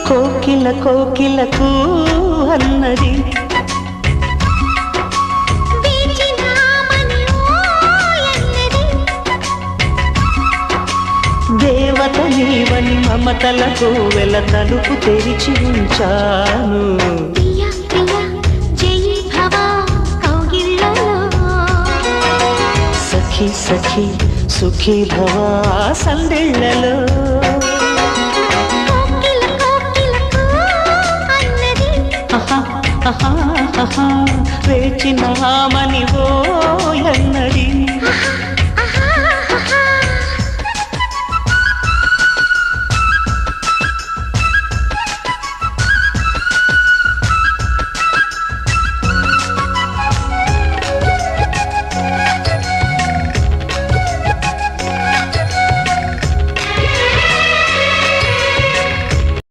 కోకిల కోకిలకు అన్నది దేవత నీవని మమతలకు వెల తలుపు తెరిచి ఉంచాను. సఖీ సఖీ సుఖీ భవా సందిళ్ళలో వేచినామని ఓ ఎన్నది